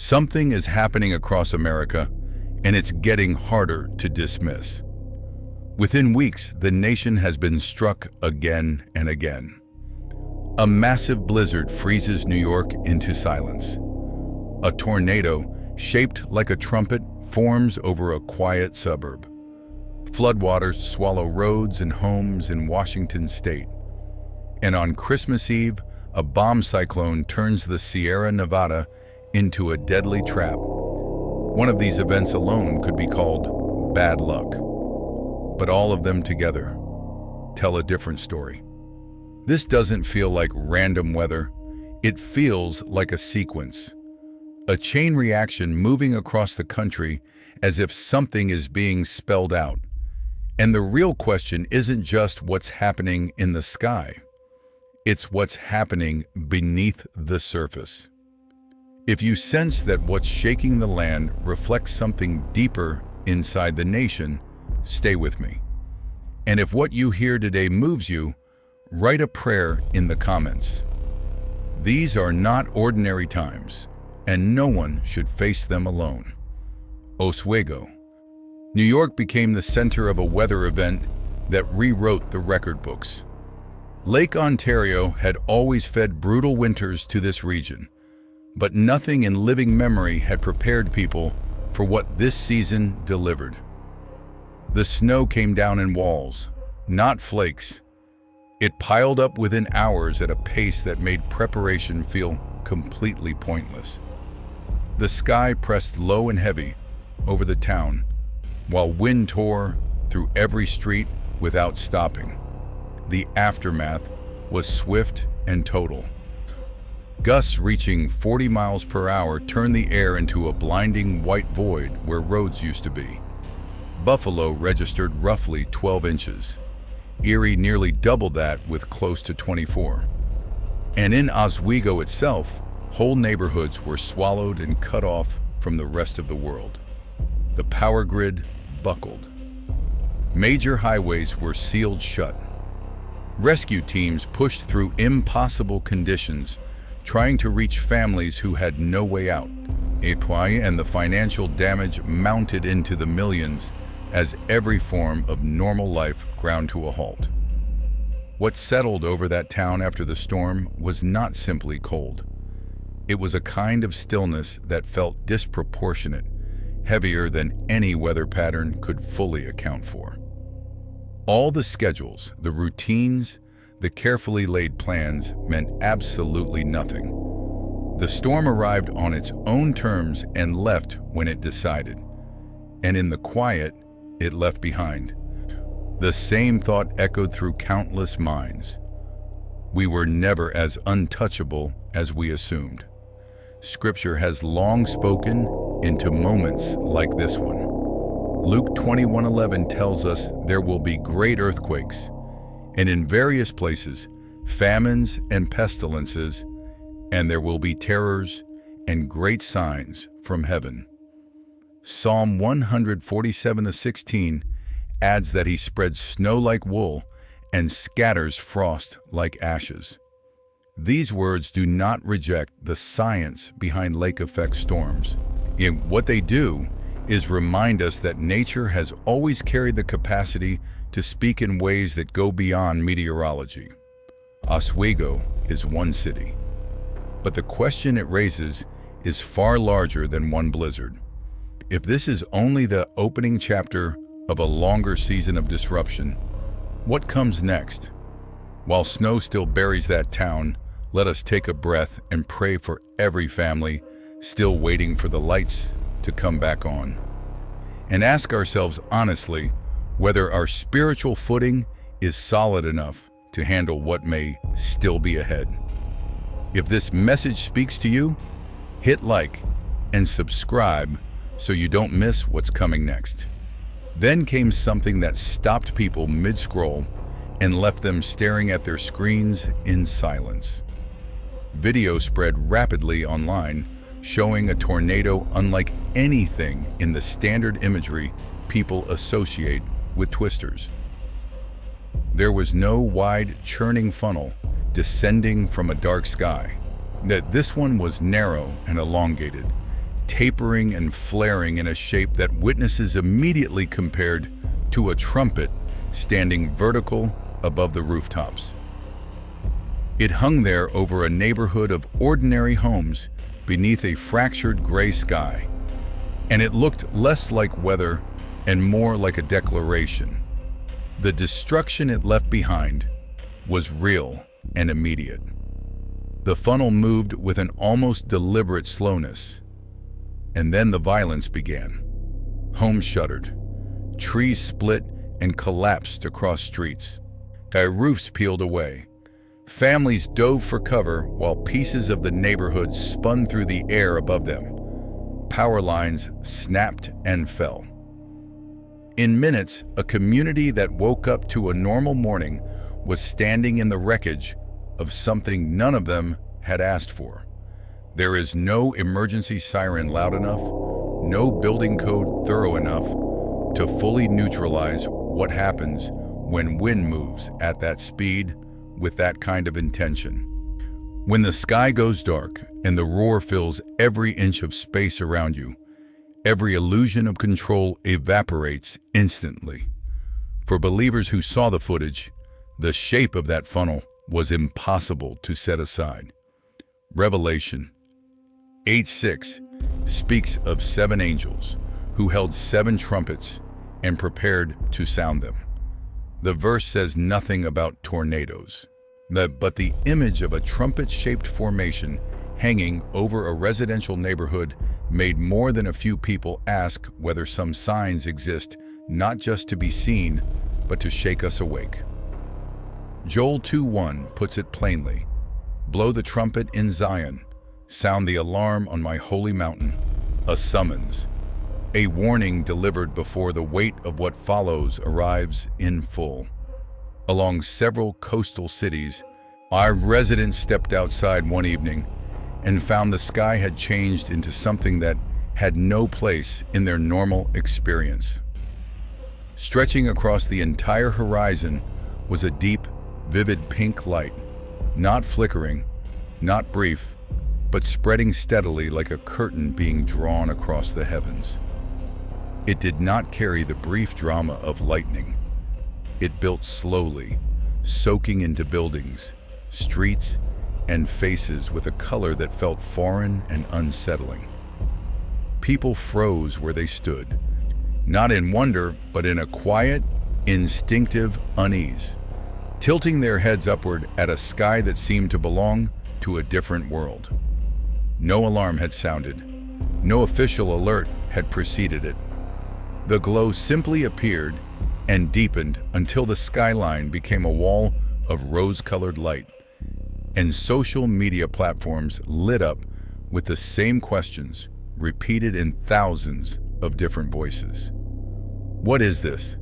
Something is happening across America, and it's getting harder to dismiss. Within weeks, the nation has been struck again and again. A massive blizzard freezes New York into silence. A tornado, shaped like a trumpet, forms over a quiet suburb. Floodwaters swallow roads and homes in Washington state. And on Christmas Eve, a bomb cyclone turns the Sierra Nevada into a deadly trap. One of these events alone could be called bad luck. But all of them together tell a different story. This doesn't feel like random weather. It feels like a sequence. A chain reaction moving across the country as if something is being spelled out. And the real question isn't just what's happening in the sky. It's what's happening beneath the surface. If you sense that what's shaking the land reflects something deeper inside the nation, stay with me. And if what you hear today moves you, write a prayer in the comments. These are not ordinary times, and no one should face them alone. Oswego. New York became the center of a weather event that rewrote the record books. Lake Ontario had always fed brutal winters to this region, but nothing in living memory had prepared people for what this season delivered. The snow came down in walls, not flakes. It piled up within hours at a pace that made preparation feel completely pointless. The sky pressed low and heavy over the town, while wind tore through every street without stopping. The aftermath was swift and total. Gusts reaching 40 miles per hour turned the air into a blinding white void where roads used to be. Buffalo registered roughly 12 inches. Erie nearly doubled that with close to 24. And in Oswego itself, whole neighborhoods were swallowed and cut off from the rest of the world. The power grid buckled. Major highways were sealed shut. Rescue teams pushed through impossible conditions, trying to reach families who had no way out. And the financial damage mounted into the millions as every form of normal life ground to a halt. What settled over that town after the storm was not simply cold. It was a kind of stillness that felt disproportionate, heavier than any weather pattern could fully account for. All the schedules, the routines, the carefully laid plans meant absolutely nothing. The storm arrived on its own terms and left when it decided. And in the quiet, it left behind. The same thought echoed through countless minds. We were never as untouchable as we assumed. Scripture has long spoken into moments like this one. Luke 21:11 tells us there will be great earthquakes, and in various places, famines and pestilences, and there will be terrors and great signs from heaven. Psalm 147:16 adds that he spreads snow like wool and scatters frost like ashes. These words do not reject the science behind lake effect storms. What they do is remind us that nature has always carried the capacity to speak in ways that go beyond meteorology. Oswego is one city, but the question it raises is far larger than one blizzard. If this is only the opening chapter of a longer season of disruption, what comes next? While snow still buries that town, let us take a breath and pray for every family still waiting for the lights to come back on. And ask ourselves honestly whether our spiritual footing is solid enough to handle what may still be ahead. If this message speaks to you, hit like and subscribe so you don't miss what's coming next. Then came something that stopped people mid-scroll and left them staring at their screens in silence. Video spread rapidly online, showing a tornado unlike anything in the standard imagery people associate with twisters. There was no wide, churning funnel descending from a dark sky. This one was narrow and elongated, tapering and flaring in a shape that witnesses immediately compared to a trumpet standing vertical above the rooftops. It hung there over a neighborhood of ordinary homes beneath a fractured gray sky, and it looked less like weather and more like a declaration. The destruction it left behind was real and immediate. The funnel moved with an almost deliberate slowness, and then the violence began. Homes shuttered, trees split and collapsed across streets. Roofs peeled away. Families dove for cover while pieces of the neighborhood spun through the air above them. Power lines snapped and fell. In minutes, a community that woke up to a normal morning was standing in the wreckage of something none of them had asked for. There is no emergency siren loud enough, no building code thorough enough to fully neutralize what happens when wind moves at that speed with that kind of intention. When the sky goes dark and the roar fills every inch of space around you, every illusion of control evaporates instantly. For believers who saw the footage, the shape of that funnel was impossible to set aside. Revelation 8:6 speaks of 7 angels who held 7 trumpets and prepared to sound them. The verse says nothing about tornadoes, but the image of a trumpet-shaped formation hanging over a residential neighborhood made more than a few people ask whether some signs exist, not just to be seen, but to shake us awake. Joel 2:1 puts it plainly, "Blow the trumpet in Zion, sound the alarm on my holy mountain," a summons, a warning delivered before the weight of what follows arrives in full. Along several coastal cities, our residents stepped outside one evening and found the sky had changed into something that had no place in their normal experience. Stretching across the entire horizon was a deep, vivid pink light, not flickering, not brief, but spreading steadily like a curtain being drawn across the heavens. It did not carry the brief drama of lightning. It built slowly, soaking into buildings, streets, and faces with a color that felt foreign and unsettling. People froze where they stood, not in wonder, but in a quiet, instinctive unease, tilting their heads upward at a sky that seemed to belong to a different world. No alarm had sounded. No official alert had preceded it. The glow simply appeared and deepened until the skyline became a wall of rose-colored light, and social media platforms lit up with the same questions, repeated in thousands of different voices. What is this?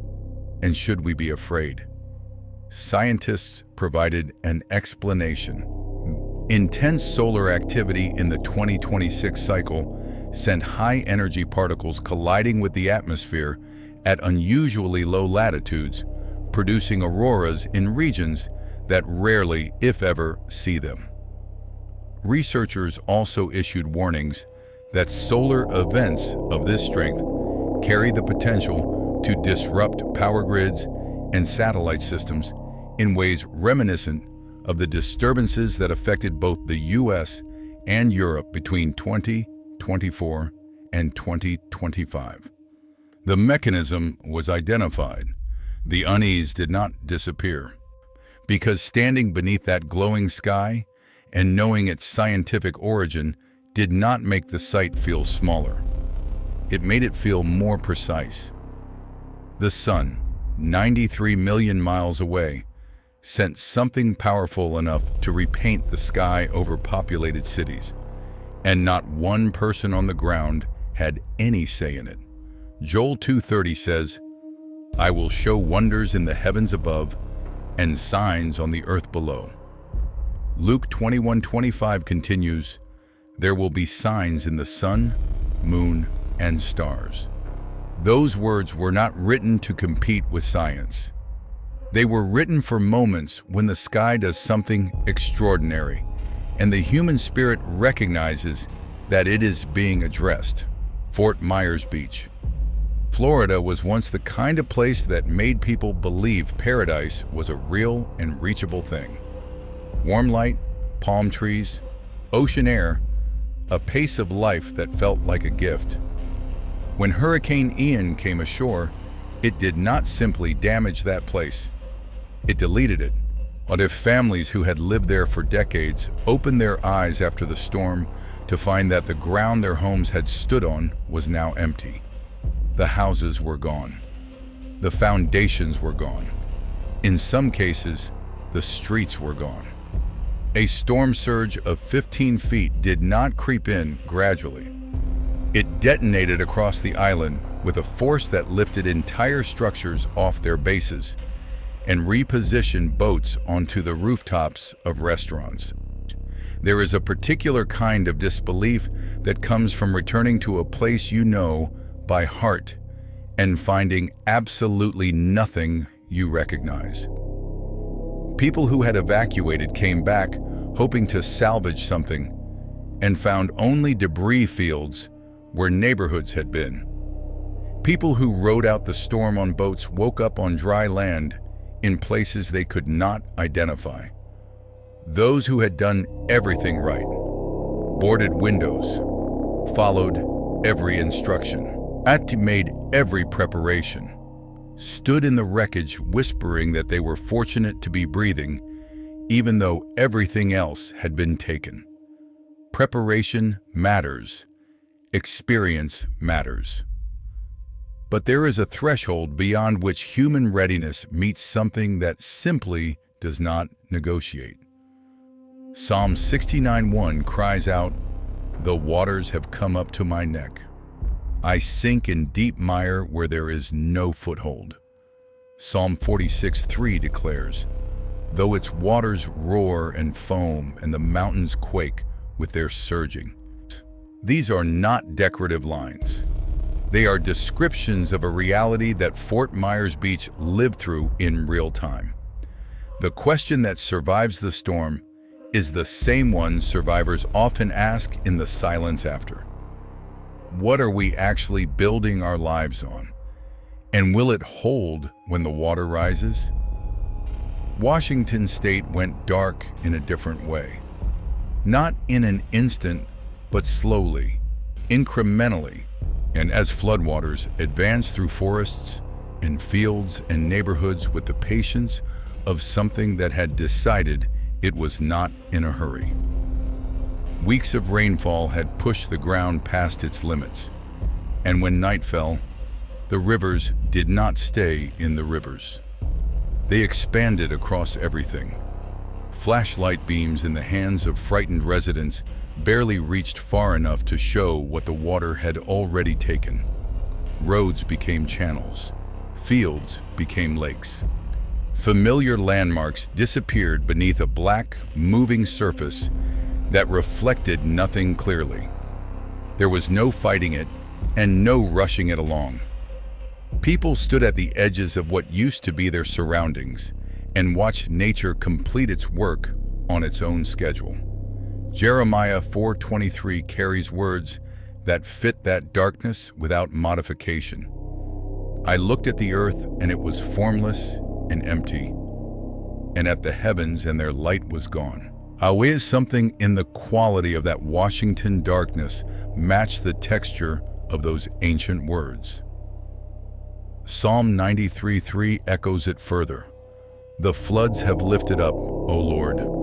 And should we be afraid? Scientists provided an explanation. Intense solar activity in the 2026 cycle sent high-energy particles colliding with the atmosphere at unusually low latitudes, producing auroras in regions that rarely, if ever, see them. Researchers also issued warnings that solar events of this strength carry the potential to disrupt power grids and satellite systems in ways reminiscent of the disturbances that affected both the US and Europe between 2024 and 2025. The mechanism was identified. The unease did not disappear, because standing beneath that glowing sky and knowing its scientific origin did not make the sight feel smaller. It made it feel more precise. The sun, 93 million miles away, sent something powerful enough to repaint the sky over populated cities, and not one person on the ground had any say in it. Joel 2:30 says, "I will show wonders in the heavens above and signs on the earth below." Luke 21:25 continues, "There will be signs in the sun, moon, and stars." Those words were not written to compete with science. They were written for moments when the sky does something extraordinary, and the human spirit recognizes that it is being addressed. Fort Myers Beach. Florida was once the kind of place that made people believe paradise was a real and reachable thing. Warm light, palm trees, ocean air, a pace of life that felt like a gift. When Hurricane Ian came ashore, it did not simply damage that place. It deleted it. What if families who had lived there for decades opened their eyes after the storm to find that the ground their homes had stood on was now empty? The houses were gone. The foundations were gone. In some cases, the streets were gone. A storm surge of 15 feet did not creep in gradually. It detonated across the island with a force that lifted entire structures off their bases and repositioned boats onto the rooftops of restaurants. There is a particular kind of disbelief that comes from returning to a place you know by heart and finding absolutely nothing you recognize. People who had evacuated came back hoping to salvage something and found only debris fields where neighborhoods had been. People who rode out the storm on boats woke up on dry land in places they could not identify. Those who had done everything right, boarded windows, followed every instruction, made every preparation, stood in the wreckage whispering that they were fortunate to be breathing, even though everything else had been taken. Preparation matters. Experience matters. But there is a threshold beyond which human readiness meets something that simply does not negotiate. Psalm 69:1 cries out, "The waters have come up to my neck. I sink in deep mire where there is no foothold." Psalm 46:3 declares, "Though its waters roar and foam and the mountains quake with their surging." These are not decorative lines. They are descriptions of a reality that Fort Myers Beach lived through in real time. The question that survives the storm is the same one survivors often ask in the silence after. What are we actually building our lives on? And will it hold when the water rises? Washington State went dark in a different way. Not in an instant, but slowly, incrementally, and as floodwaters advanced through forests and fields and neighborhoods with the patience of something that had decided it was not in a hurry. Weeks of rainfall had pushed the ground past its limits, and when night fell, the rivers did not stay in the rivers. They expanded across everything. Flashlight beams in the hands of frightened residents barely reached far enough to show what the water had already taken. Roads became channels. Fields became lakes. Familiar landmarks disappeared beneath a black, moving surface that reflected nothing clearly. There was no fighting it and no rushing it along. People stood at the edges of what used to be their surroundings and watched nature complete its work on its own schedule. Jeremiah 4:23 carries words that fit that darkness without modification. I looked at the earth and it was formless and empty, and at the heavens and their light was gone. Always something in the quality of that Washington darkness matched the texture of those ancient words. Psalm 93:3 echoes it further. The floods have lifted up, O Lord.